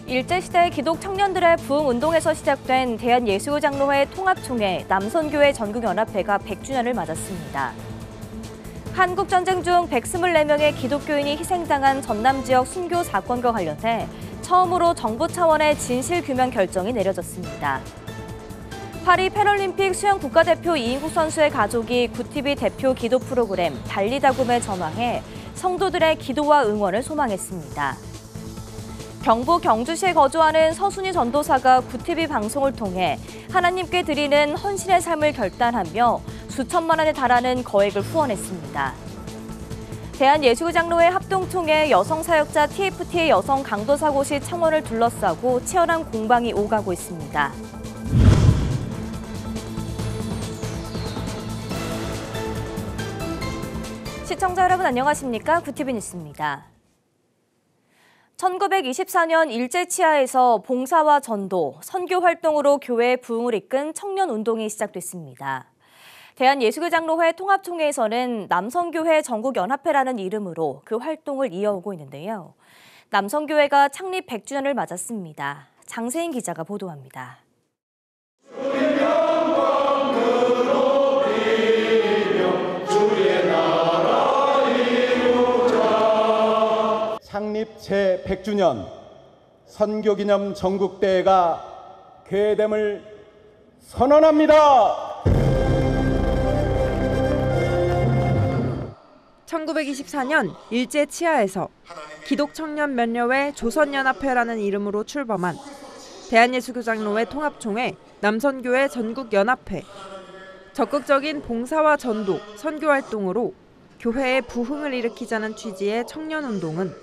일제시대 기독 청년들의 부흥운동에서 시작된 대한예수장로회 통합총회 남선교회 전국연합회가 100주년을 맞았습니다. 한국전쟁 중 124명의 기독교인이 희생당한 전남 지역 순교 사건과 관련해 처음으로 정부 차원의 진실규명 결정이 내려졌습니다. 파리 패럴림픽 수영 국가대표 이인국 선수의 가족이 구티비 대표 기도 프로그램 달리다굼에 전화해 성도들의 기도와 응원을 소망했습니다. 경북 경주시에 거주하는 서순희 전도사가 구티비 방송을 통해 하나님께 드리는 헌신의 삶을 결단하며 수천만 원에 달하는 거액을 후원했습니다. 대한예수장로회 합동총회 여성사역자 TFT의 여성 강도사고시 창원을 둘러싸고 치열한 공방이 오가고 있습니다. 시청자 여러분 안녕하십니까? 구티비 뉴스입니다. 1924년 일제치하에서 봉사와 전도, 선교 활동으로 교회의 부흥을 이끈 청년운동이 시작됐습니다. 대한예수장로회 통합총회에서는 남선교회 전국연합회라는 이름으로 그 활동을 이어오고 있는데요. 남선교회가 창립 100주년을 맞았습니다. 장세인 기자가 보도합니다. 창립 제100주년 선교기념 전국대회가 개회됨을 선언합니다. 1924년 일제 치하에서 기독청년 면여회 조선연합회라는 이름으로 출범한 대한예수교장로회 통합총회 남선교회 전국연합회. 적극적인 봉사와 전도, 선교활동으로 교회의 부흥을 일으키자는 취지의 청년운동은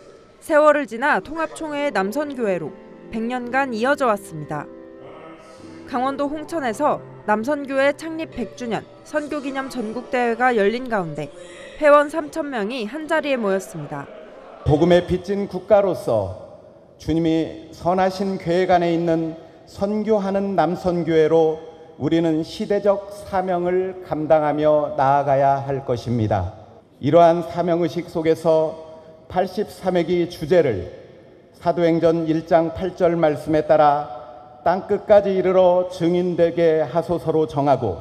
세월을 지나 통합총회의 남선교회로 100년간 이어져 왔습니다. 강원도 홍천에서 남선교회 창립 100주년 선교기념 전국대회가 열린 가운데 회원 3,000명이 한자리에 모였습니다. 복음에 빚진 국가로서 주님이 선하신 계획 안에 있는 선교하는 남선교회로 우리는 시대적 사명을 감당하며 나아가야 할 것입니다. 이러한 사명의식 속에서 83회기 주제를 사도행전 1장 8절 말씀에 따라 땅끝까지 이르러 증인되게 하소서로 정하고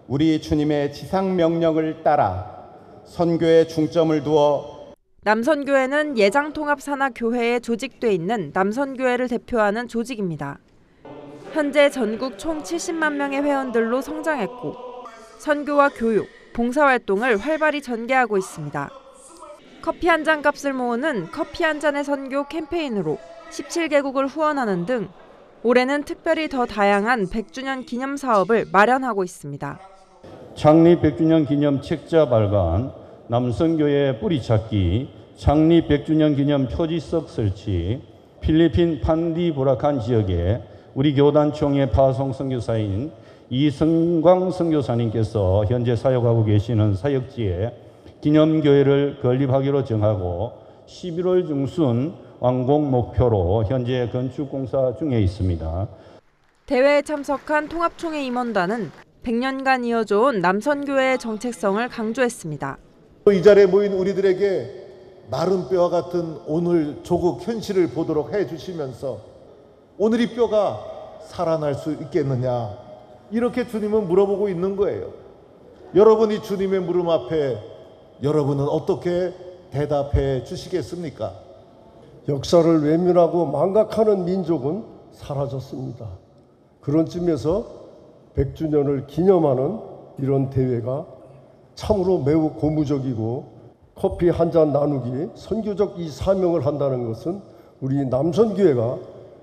우리 주님의 지상명령을 따라 선교에 중점을 두어 남선교회는 예장통합산하교회에 조직돼 있는 남선교회를 대표하는 조직입니다. 현재 전국 총 70만 명의 회원들로 성장했고 선교와 교육, 봉사활동을 활발히 전개하고 있습니다. 커피 한 잔 값을 모으는 커피 한 잔의 선교 캠페인으로 17개국을 후원하는 등 올해는 특별히 더 다양한 100주년 기념 사업을 마련하고 있습니다. 창립 100주년 기념 책자 발간, 남선교회 뿌리찾기, 창립 100주년 기념 표지석 설치, 필리핀 판디보라칸 지역에 우리 교단총회 파송 선교사인 이성광 선교사님께서 현재 사역하고 계시는 사역지에 기념교회를 건립하기로 정하고 11월 중순 완공 목표로 현재 건축공사 중에 있습니다. 대회에 참석한 통합총회 임원단은 100년간 이어져온 남선교회의 정체성을 강조했습니다. 이 자리에 모인 우리들에게 마른 뼈와 같은 오늘 조국 현실을 보도록 해주시면서 오늘 이 뼈가 살아날 수 있겠느냐 이렇게 주님은 물어보고 있는 거예요. 여러분이 주님의 물음 앞에 여러분은 어떻게 대답해 주시겠습니까? 역사를 외면하고 망각하는 민족은 사라졌습니다. 그런 쯤에서 100주년을 기념하는 이런 대회가 참으로 매우 고무적이고 커피 한 잔 나누기 선교적 이 사명을 한다는 것은 우리 남선교회가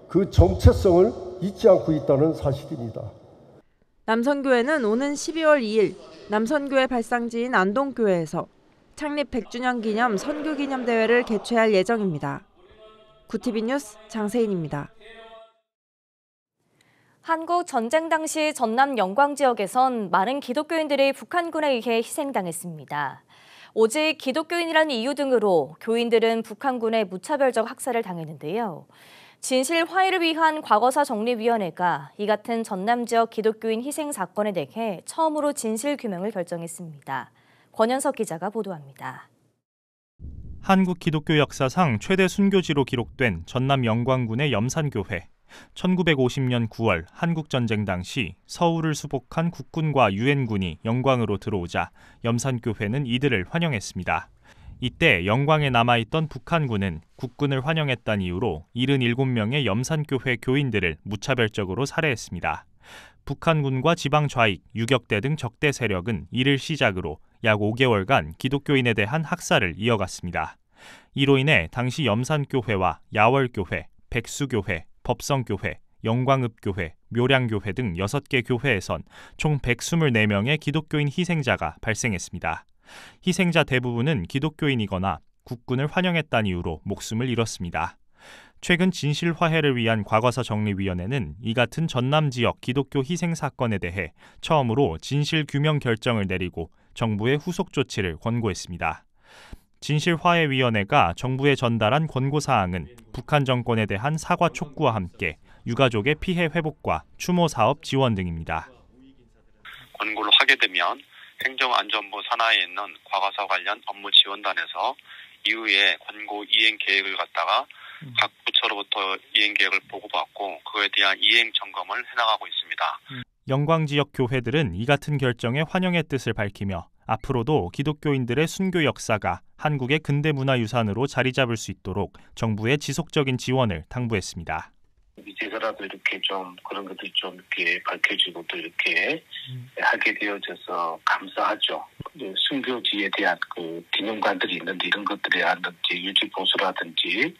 그 정체성을 잊지 않고 있다는 사실입니다. 남선교회는 오는 12월 2일 남선교회 발상지인 안동교회에서 창립 100주년 기념 선교기념대회를 개최할 예정입니다. 구티비 뉴스 장세인입니다. 한국 전쟁 당시 전남 영광 지역에선 많은 기독교인들이 북한군에 의해 희생당했습니다. 오직 기독교인이라는 이유 등으로 교인들은 북한군의 무차별적 학살을 당했는데요. 진실 화해를 위한 과거사 정리위원회가 이 같은 전남 지역 기독교인 희생 사건에 대해 처음으로 진실 규명을 결정했습니다. 권현석 기자가 보도합니다. 한국 기독교 역사상 최대 순교지로 기록된 전남 영광군의 염산교회. 1950년 9월 한국전쟁 당시 서울을 수복한 국군과 유엔군이 영광으로 들어오자 염산교회는 이들을 환영했습니다. 이때 영광에 남아있던 북한군은 국군을 환영했다는 이유로 77명의 염산교회 교인들을 무차별적으로 살해했습니다. 북한군과 지방 좌익, 유격대 등 적대 세력은 이를 시작으로 약 5개월간 기독교인에 대한 학살을 이어갔습니다. 이로 인해 당시 염산교회와 야월교회, 백수교회, 법성교회, 영광읍교회, 묘량교회 등 6개 교회에선 총 124명의 기독교인 희생자가 발생했습니다. 희생자 대부분은 기독교인이거나 국군을 환영했다는 이유로 목숨을 잃었습니다. 최근 진실화해를 위한 과거사정리위원회는 이 같은 전남 지역 기독교 희생 사건에 대해 처음으로 진실규명 결정을 내리고 정부의 후속 조치를 권고했습니다. 진실화해위원회가 정부에 전달한 권고사항은 북한 정권에 대한 사과 촉구와 함께 유가족의 피해 회복과 추모 사업 지원 등입니다. 권고를 하게 되면 행정안전부 산하에 있는 과거사 관련 업무 지원단에서 이후에 권고 이행 계획을 갖다가 각 부처로부터 이행 계획을 보고받고 그에 대한 이행 점검을 해나가고 있습니다. 영광 지역 교회들은 이 같은 결정에 환영의 뜻을 밝히며 앞으로도 기독교인들의 순교 역사가 한국의 근대 문화유산으로 자리 잡을 수 있도록 정부의 지속적인 지원을 당부했습니다. 이제서라도 이렇게 좀 그런 것들이 좀 이렇게 밝혀지고 또 이렇게 하게 되어져서 감사하죠. 순교지에 대한 그 기념관들이 있는데 이런 것들에 한든지 유지 보수라든지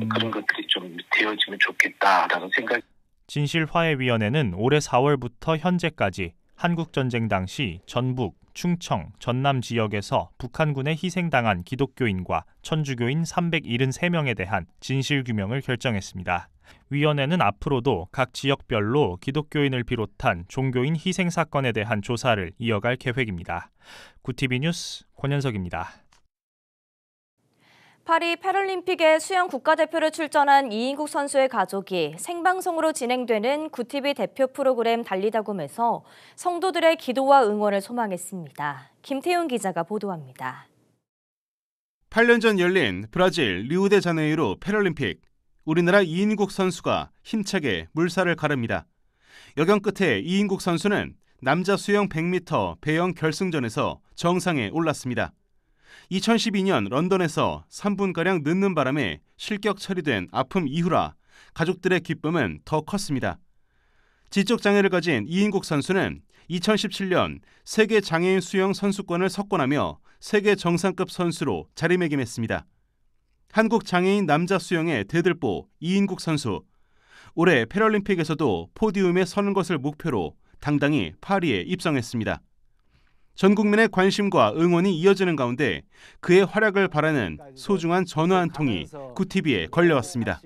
그런 것들이 좀 되어지면 좋겠다라는 생각. 진실화해위원회는 올해 4월부터 현재까지 한국전쟁 당시 전북, 충청, 전남 지역에서 북한군에 희생당한 기독교인과 천주교인 373명에 대한 진실규명을 결정했습니다. 위원회는 앞으로도 각 지역별로 기독교인을 비롯한 종교인 희생 사건에 대한 조사를 이어갈 계획입니다. 구티비 뉴스 권현석입니다. 파리 패럴림픽에 수영 국가대표로 출전한 이인국 선수의 가족이 생방송으로 진행되는 구티비 대표 프로그램 달리다굼에서 성도들의 기도와 응원을 소망했습니다. 김태훈 기자가 보도합니다. 8년 전 열린 브라질 리우데자네이루 패럴림픽. 우리나라 이인국 선수가 힘차게 물살을 가릅니다. 여경 끝에 이인국 선수는 남자 수영 100m 배영 결승전에서 정상에 올랐습니다. 2012년 런던에서 3분가량 늦는 바람에 실격 처리된 아픔 이후라 가족들의 기쁨은 더 컸습니다. 지적장애를 가진 이인국 선수는 2017년 세계 장애인 수영 선수권을 석권하며 세계 정상급 선수로 자리매김했습니다. 한국 장애인 남자 수영의 대들보 이인국 선수. 올해 패럴림픽에서도 포디움에 서는 것을 목표로 당당히 파리에 입성했습니다. 전 국민의 관심과 응원이 이어지는 가운데 그의 활약을 바라는 소중한 전화 한 통이 구티비에 걸려왔습니다.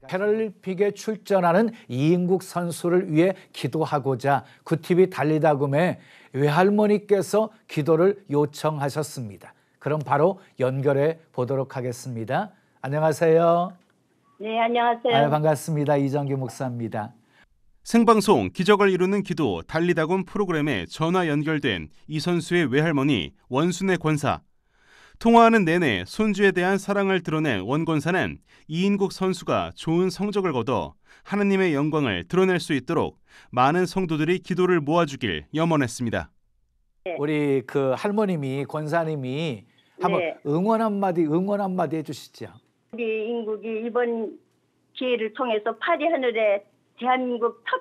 패럴림픽에 출전하는 이인국 선수를 위해 기도하고자 구티비 달리다굼에 외할머니께서 기도를 요청하셨습니다. 그럼 바로 연결해 보도록 하겠습니다. 안녕하세요. 네, 안녕하세요. 반갑습니다. 이정규 목사입니다. 생방송 기적을 이루는 기도 달리다굼 프로그램에 전화 연결된 이 선수의 외할머니 원순의 권사. 통화하는 내내 손주에 대한 사랑을 드러낸 원 권사는 이인국 선수가 좋은 성적을 거둬 하나님의 영광을 드러낼 수 있도록 많은 성도들이 기도를 모아주길 염원했습니다. 네. 우리 그 할머님이 권사님이 한번 네. 응원 한마디 해주시죠. 우리 인국이 이번 기회를 통해서 파리 하늘에 대한민국 첫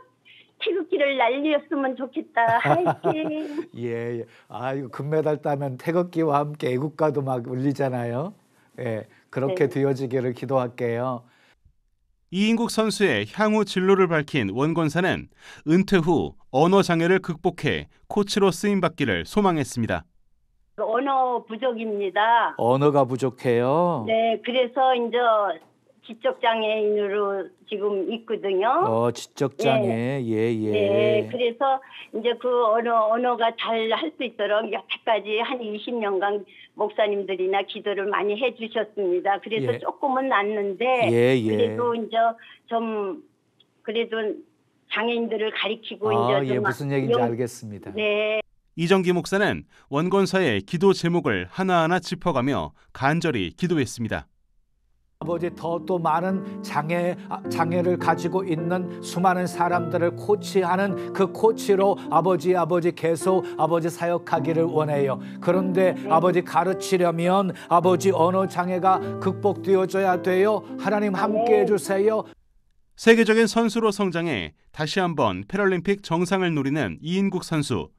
태극기를 날렸으면 좋겠다. 화이팅. 예. 이거 금메달 따면 태극기와 함께 애국가도 막 울리잖아요. 예, 그렇게 네. 되어지기를 기도할게요. 이인국 선수의 향후 진로를 밝힌 원 권사는 은퇴 후 언어 장애를 극복해 코치로 쓰임받기를 소망했습니다. 언어 부족입니다. 언어가 부족해요. 네, 그래서 이제 지적장애인으로 지금 있거든요. 지적장애. 네. 예. 네, 그래서 이제 그 언어가 잘 할 수 있도록 여태까지 한 20년간 목사님들이나 기도를 많이 해주셨습니다. 그래서 예. 조금은 낫는데 그래도 이제 좀 그래도 장애인들을 가리키고 이제 예, 좀 무슨 얘기인지 알겠습니다. 네. 이정기 목사는 원건서의 기도 제목을 하나하나 짚어가며 간절히 기도했습니다. 아버지 더 많은 장애를 가지고 있는 수많은 사람들을 코치하는 그 코치로 아버지 계속 아버지 사역하기를 원해요. 그런데 아버지 가르치려면 아버지 언어 장애가 극복되어져야 돼요. 하나님 함께해 주세요. 세계적인 선수로 성장해 다시 한번 패럴림픽 정상을 노리는 이인국 선수.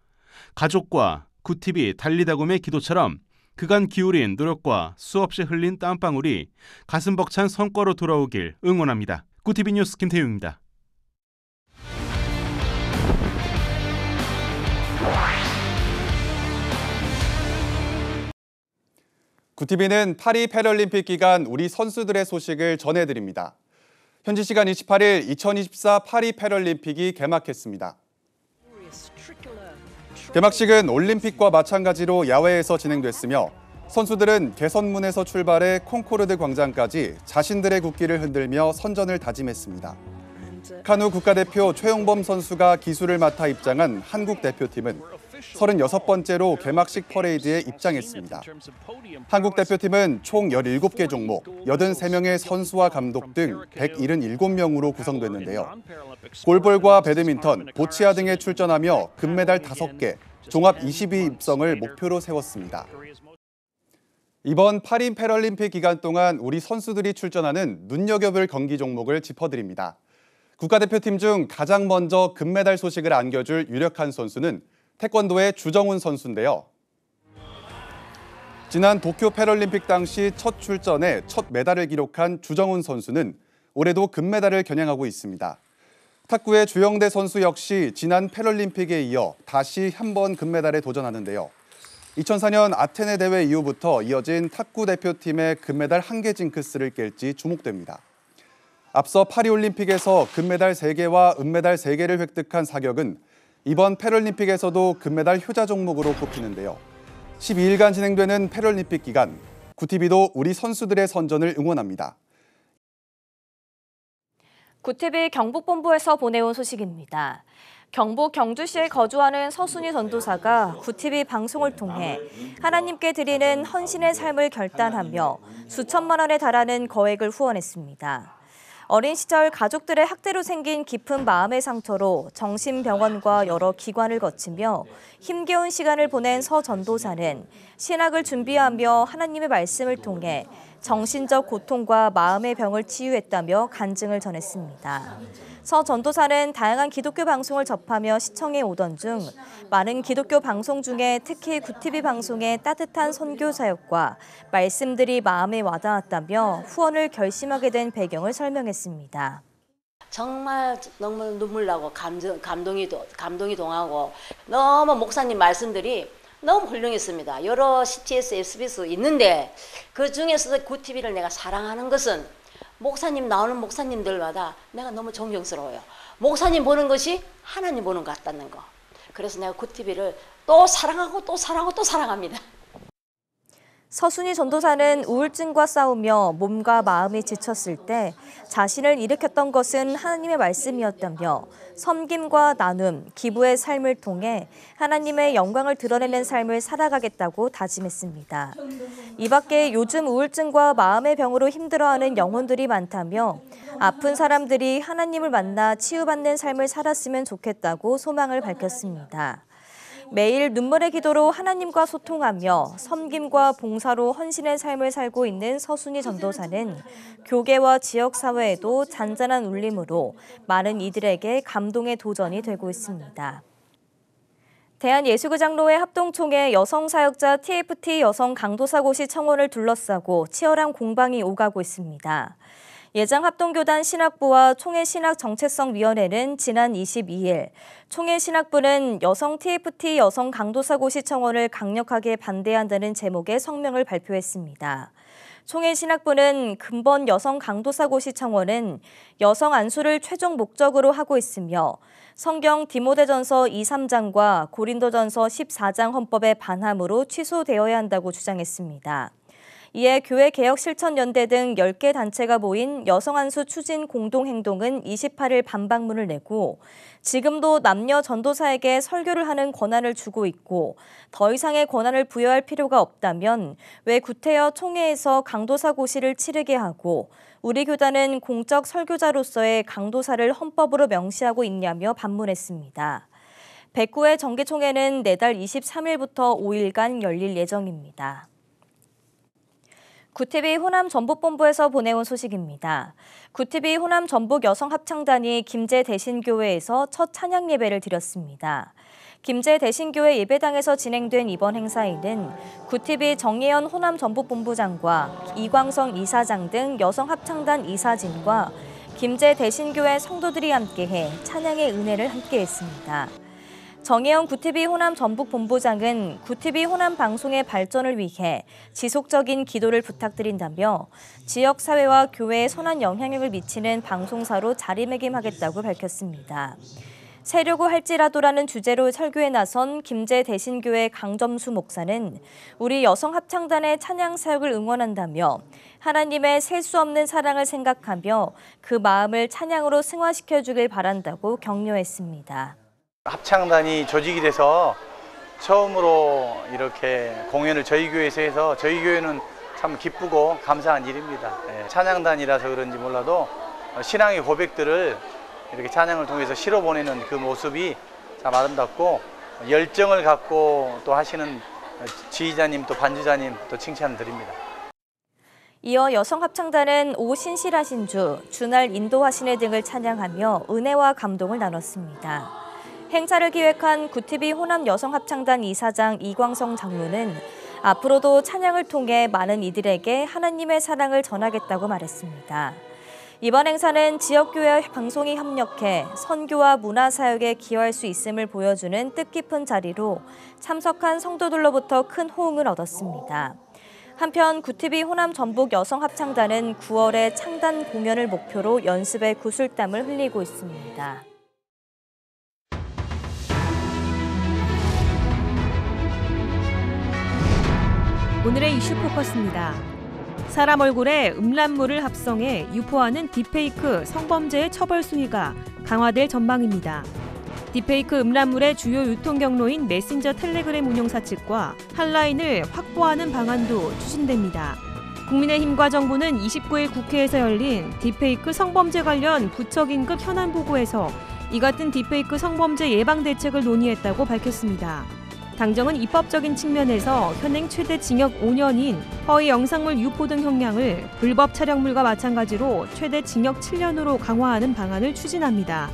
가족과 구티비 달리다곰의 기도처럼 그간 기울인 노력과 수없이 흘린 땀방울이 가슴 벅찬 성과로 돌아오길 응원합니다. 구티비 뉴스 김태용입니다. 구티비는 파리 패럴림픽 기간 우리 선수들의 소식을 전해드립니다. 현지 시간 28일 2024 파리 패럴림픽이 개막했습니다. 개막식은 올림픽과 마찬가지로 야외에서 진행됐으며 선수들은 개선문에서 출발해 콩코르드 광장까지 자신들의 국기를 흔들며 선전을 다짐했습니다. 카누 국가대표 최용범 선수가 기수를 맡아 입장한 한국 대표팀은 36번째로 개막식 퍼레이드에 입장했습니다. 한국 대표팀은 총 17개 종목, 83명의 선수와 감독 등 177명으로 구성됐는데요. 골볼과 배드민턴, 보치아 등에 출전하며 금메달 5개, 종합 20위 입성을 목표로 세웠습니다. 이번 파리 패럴림픽 기간 동안 우리 선수들이 출전하는 눈여겨볼 경기 종목을 짚어드립니다. 국가대표팀 중 가장 먼저 금메달 소식을 안겨줄 유력한 선수는 태권도의 주정훈 선수인데요. 지난 도쿄 패럴림픽 당시 첫 출전에 첫 메달을 기록한 주정훈 선수는 올해도 금메달을 겨냥하고 있습니다. 탁구의 주영대 선수 역시 지난 패럴림픽에 이어 다시 한 번 금메달에 도전하는데요. 2004년 아테네 대회 이후부터 이어진 탁구 대표팀의 금메달 1개 징크스를 깰지 주목됩니다. 앞서 파리올림픽에서 금메달 3개와 은메달 3개를 획득한 사격은 이번 패럴림픽에서도 금메달 효자 종목으로 꼽히는데요. 12일간 진행되는 패럴림픽 기간, 구티비도 우리 선수들의 선전을 응원합니다. 구티비 경북본부에서 보내온 소식입니다. 경북 경주시에 거주하는 서순희 전도사가 구티비 방송을 통해 하나님께 드리는 헌신의 삶을 결단하며 수천만 원에 달하는 거액을 후원했습니다. 어린 시절 가족들의 학대로 생긴 깊은 마음의 상처로 정신병원과 여러 기관을 거치며 힘겨운 시간을 보낸 서 전도사는 신학을 준비하며 하나님의 말씀을 통해 정신적 고통과 마음의 병을 치유했다며 간증을 전했습니다. 서 전도사는 다양한 기독교 방송을 접하며 시청해 오던 중 많은 기독교 방송 중에 특히 구티비 방송의 따뜻한 선교 사역과 말씀들이 마음에 와닿았다며 후원을 결심하게 된 배경을 설명했습니다. 정말 너무 눈물 나고 감동이 동하고 너무 목사님 말씀들이 너무 훌륭했습니다. 여러 CTS, SBS 있는데 그 중에서도 구티비를 내가 사랑하는 것은 목사님 나오는 목사님들마다 내가 너무 존경스러워요. 목사님 보는 것이 하나님 보는 것 같다는 거. 그래서 내가 구티비를 또 사랑하고 또 사랑하고 또 사랑합니다. 서순희 전도사는 우울증과 싸우며 몸과 마음이 지쳤을 때 자신을 일으켰던 것은 하나님의 말씀이었다며 섬김과 나눔, 기부의 삶을 통해 하나님의 영광을 드러내는 삶을 살아가겠다고 다짐했습니다. 이 밖에 요즘 우울증과 마음의 병으로 힘들어하는 영혼들이 많다며 아픈 사람들이 하나님을 만나 치유받는 삶을 살았으면 좋겠다고 소망을 밝혔습니다. 매일 눈물의 기도로 하나님과 소통하며 섬김과 봉사로 헌신의 삶을 살고 있는 서순희 전도사는 교계와 지역사회에도 잔잔한 울림으로 많은 이들에게 감동의 도전이 되고 있습니다. 대한예수교 장로회 합동총회 여성사역자 TFT 여성 강도사고시 청원을 둘러싸고 치열한 공방이 오가고 있습니다. 예장합동교단 신학부와 총회신학정체성위원회는 지난 22일 총회신학부는 여성 TFT 여성 강도사고시 청원을 강력하게 반대한다는 제목의 성명을 발표했습니다. 총회신학부는 근본 여성 강도사고시 청원은 여성 안수를 최종 목적으로 하고 있으며 성경 디모데전서 2, 3장과 고린도전서 14장 헌법에 반함으로 취소되어야 한다고 주장했습니다. 이에 교회개혁실천연대 등 10개 단체가 모인 여성안수 추진 공동행동은 28일 반박문을 내고 지금도 남녀 전도사에게 설교를 하는 권한을 주고 있고 더 이상의 권한을 부여할 필요가 없다면 왜 구태여 총회에서 강도사 고시를 치르게 하고 우리 교단은 공적 설교자로서의 강도사를 헌법으로 명시하고 있냐며 반문했습니다. 109회 정기총회는 내달 23일부터 5일간 열릴 예정입니다. 구TV 호남 전북본부에서 보내온 소식입니다. 구TV 호남 전북 여성합창단이 김제 대신교회에서 첫 찬양 예배를 드렸습니다. 김제 대신교회 예배당에서 진행된 이번 행사에는 구TV 정예현 호남 전북본부장과 이광성 이사장 등 여성합창단 이사진과 김제 대신교회 성도들이 함께해 찬양의 은혜를 함께했습니다. 정혜영 구TV 호남 전북본부장은 구TV 호남 방송의 발전을 위해 지속적인 기도를 부탁드린다며 지역사회와 교회에 선한 영향력을 미치는 방송사로 자리매김하겠다고 밝혔습니다. 세려고 할지라도라는 주제로 설교에 나선 김제 대신교회 강점수 목사는 우리 여성합창단의 찬양 사역을 응원한다며 하나님의 셀 수 없는 사랑을 생각하며 그 마음을 찬양으로 승화시켜 주길 바란다고 격려했습니다. 합창단이 조직이 돼서 처음으로 이렇게 공연을 저희 교회에서 해서 저희 교회는 참 기쁘고 감사한 일입니다. 찬양단이라서 그런지 몰라도 신앙의 고백들을 이렇게 찬양을 통해서 실어보내는 그 모습이 참 아름답고 열정을 갖고 또 하시는 지휘자님 또 반주자님 또 칭찬드립니다. 이어 여성합창단은 오 신실하신 주, 주날 인도하시네 등을 찬양하며 은혜와 감동을 나눴습니다. 행사를 기획한 구TV 호남 여성합창단 이사장 이광성 장로는 앞으로도 찬양을 통해 많은 이들에게 하나님의 사랑을 전하겠다고 말했습니다. 이번 행사는 지역교회 방송이 협력해 선교와 문화사역에 기여할 수 있음을 보여주는 뜻깊은 자리로 참석한 성도들로부터 큰 호응을 얻었습니다. 한편 구TV 호남 전북 여성합창단은 9월에 창단 공연을 목표로 연습에 구슬땀을 흘리고 있습니다. 오늘의 이슈 포커스입니다. 사람 얼굴에 음란물을 합성해 유포하는 딥페이크 성범죄의 처벌 수위가 강화될 전망입니다. 딥페이크 음란물의 주요 유통 경로인 메신저 텔레그램 운영사 측과 한라인을 확보하는 방안도 추진됩니다. 국민의힘과 정부는 29일 국회에서 열린 딥페이크 성범죄 관련 부처 긴급 현안 보고에서 이 같은 딥페이크 성범죄 예방 대책을 논의했다고 밝혔습니다. 당정은 입법적인 측면에서 현행 최대 징역 5년인 허위 영상물 유포 등 형량을 불법 촬영물과 마찬가지로 최대 징역 7년으로 강화하는 방안을 추진합니다.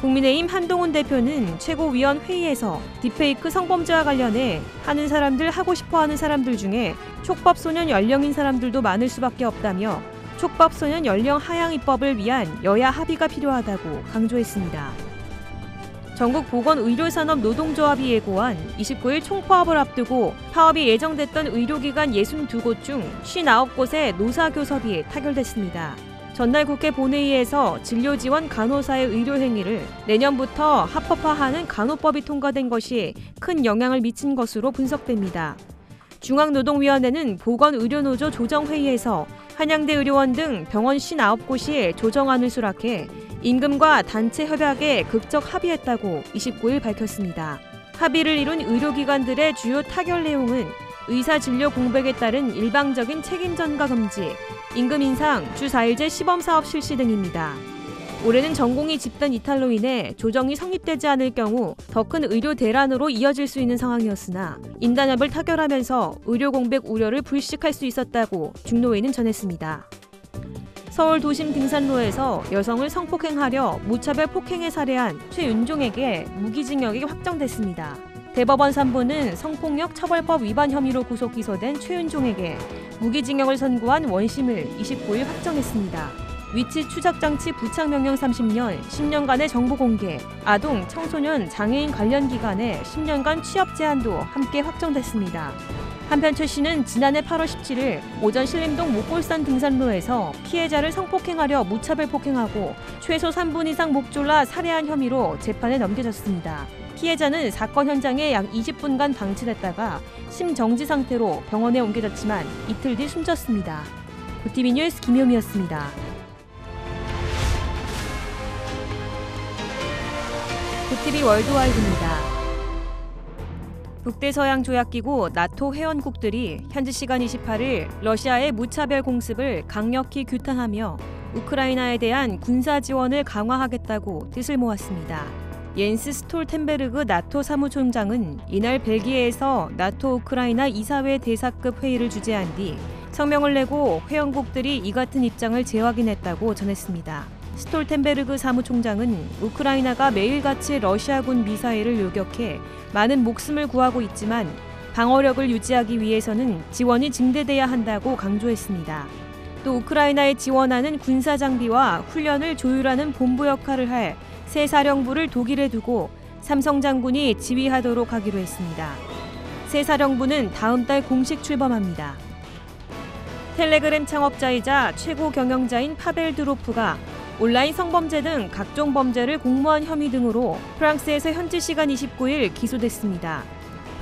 국민의힘 한동훈 대표는 최고위원 회의에서 딥페이크 성범죄와 관련해 하는 사람들 하고 싶어하는 사람들 중에 촉법소년 연령인 사람들도 많을 수밖에 없다며 촉법소년 연령 하향 입법을 위한 여야 합의가 필요하다고 강조했습니다. 전국 보건의료산업 노동조합이 예고한 29일 총파업을 앞두고 파업이 예정됐던 의료기관 62곳 중 59곳의 노사교섭이 타결됐습니다. 전날 국회 본회의에서 진료지원 간호사의 의료행위를 내년부터 합법화하는 간호법이 통과된 것이 큰 영향을 미친 것으로 분석됩니다. 중앙노동위원회는 보건의료노조 조정회의에서 한양대 의료원 등 병원 59곳이 조정안을 수락해 임금과 단체 협약에 극적 합의했다고 29일 밝혔습니다. 합의를 이룬 의료기관들의 주요 타결 내용은 의사 진료 공백에 따른 일방적인 책임 전가 금지, 임금 인상, 주 4일제 시범사업 실시 등입니다. 올해는 전공의 집단 이탈로 인해 조정이 성립되지 않을 경우 더 큰 의료 대란으로 이어질 수 있는 상황이었으나 인단협을 타결하면서 의료 공백 우려를 불식할 수 있었다고 중노회는 전했습니다. 서울 도심 등산로에서 여성을 성폭행하려 무차별 폭행에 살해한 최윤종에게 무기징역이 확정됐습니다. 대법원 3부는 성폭력 처벌법 위반 혐의로 구속 기소된 최윤종에게 무기징역을 선고한 원심을 29일 확정했습니다. 위치 추적장치 부착 명령 30년, 10년간의 정보 공개, 아동, 청소년, 장애인 관련 기관의 10년간 취업 제한도 함께 확정됐습니다. 한편 최 씨는 지난해 8월 17일 오전 신림동 목골산 등산로에서 피해자를 성폭행하려 무차별 폭행하고 최소 3분 이상 목 졸라 살해한 혐의로 재판에 넘겨졌습니다. 피해자는 사건 현장에 약 20분간 방치됐다가 심정지 상태로 병원에 옮겨졌지만 이틀 뒤 숨졌습니다. 고티비 뉴스 김효미였습니다. 고티비 월드와이드입니다. 북대서양조약기구 나토 회원국들이 현지 시간 28일 러시아의 무차별 공습을 강력히 규탄하며 우크라이나에 대한 군사 지원을 강화하겠다고 뜻을 모았습니다. 옌스 스톨텐베르그 나토 사무총장은 이날 벨기에에서 나토 우크라이나 이사회 대사급 회의를 주재한 뒤 성명을 내고 회원국들이 이 같은 입장을 재확인했다고 전했습니다. 스톨텐베르그 사무총장은 우크라이나가 매일같이 러시아군 미사일을 요격해 많은 목숨을 구하고 있지만 방어력을 유지하기 위해서는 지원이 증대돼야 한다고 강조했습니다. 또 우크라이나에 지원하는 군사 장비와 훈련을 조율하는 본부 역할을 할 새 사령부를 독일에 두고 삼성 장군이 지휘하도록 하기로 했습니다. 새 사령부는 다음 달 공식 출범합니다. 텔레그램 창업자이자 최고 경영자인 파벨 드로프가 온라인 성범죄 등 각종 범죄를 공모한 혐의 등으로 프랑스에서 현지 시간 29일 기소됐습니다.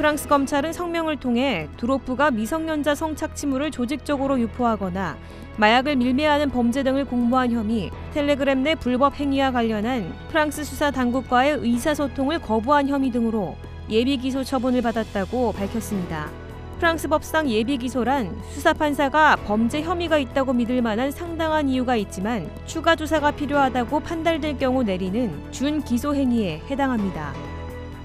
프랑스 검찰은 성명을 통해 드로프가 미성년자 성착취물을 조직적으로 유포하거나 마약을 밀매하는 범죄 등을 공모한 혐의, 텔레그램 내 불법 행위와 관련한 프랑스 수사 당국과의 의사소통을 거부한 혐의 등으로 예비기소 처분을 받았다고 밝혔습니다. 프랑스 법상 예비기소란 수사판사가 범죄 혐의가 있다고 믿을 만한 상당한 이유가 있지만 추가 조사가 필요하다고 판단될 경우 내리는 준기소 행위에 해당합니다.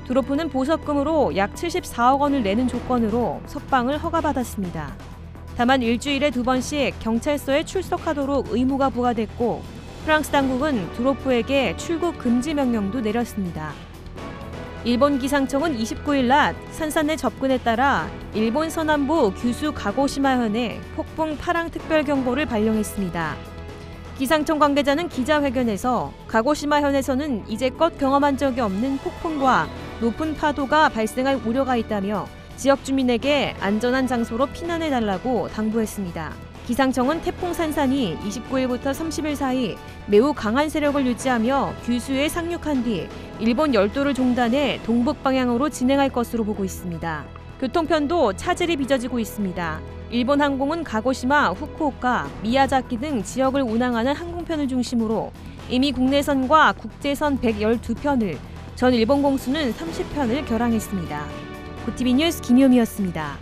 드로프는 보석금으로 약 74억 원을 내는 조건으로 석방을 허가받았습니다. 다만 일주일에 2번씩 경찰서에 출석하도록 의무가 부과됐고 프랑스 당국은 드로프에게 출국 금지 명령도 내렸습니다. 일본 기상청은 29일 낮 산산에 접근에 따라 일본 서남부 규슈 가고시마현에 폭풍 파랑 특별경보를 발령했습니다. 기상청 관계자는 기자회견에서 가고시마현에서는 이제껏 경험한 적이 없는 폭풍과 높은 파도가 발생할 우려가 있다며 지역 주민에게 안전한 장소로 피난해달라고 당부했습니다. 기상청은 태풍 산산이 29일부터 30일 사이 매우 강한 세력을 유지하며 규슈에 상륙한 뒤 일본 열도를 종단해 동북 방향으로 진행할 것으로 보고 있습니다. 교통편도 차질이 빚어지고 있습니다. 일본 항공은 가고시마, 후쿠오카, 미야자키 등 지역을 운항하는 항공편을 중심으로 이미 국내선과 국제선 112편을, 전 일본 공수는 30편을 결항했습니다. 고티비 뉴스 김효미였습니다.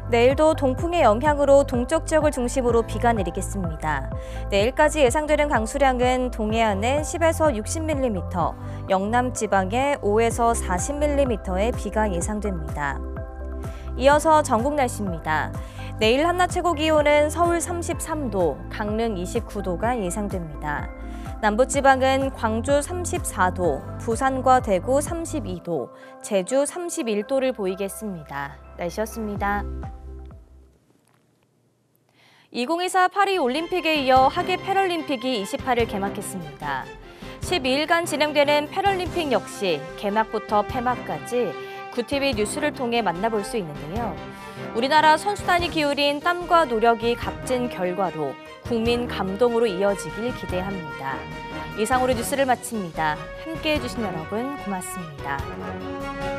내일도 동풍의 영향으로 동쪽 지역을 중심으로 비가 내리겠습니다. 내일까지 예상되는 강수량은 동해안에 10에서 60mm, 영남 지방에 5에서 40mm의 비가 예상됩니다. 이어서 전국 날씨입니다. 내일 한낮 최고 기온은 서울 33도, 강릉 29도가 예상됩니다. 남부지방은 광주 34도, 부산과 대구 32도, 제주 31도를 보이겠습니다. 날씨였습니다. 2024 파리 올림픽에 이어 하계 패럴림픽이 28일 개막했습니다. 12일간 진행되는 패럴림픽 역시 개막부터 폐막까지 구티비 뉴스를 통해 만나볼 수 있는데요. 우리나라 선수단이 기울인 땀과 노력이 값진 결과로 국민 감동으로 이어지길 기대합니다. 이상으로 뉴스를 마칩니다. 함께해 주신 여러분 고맙습니다.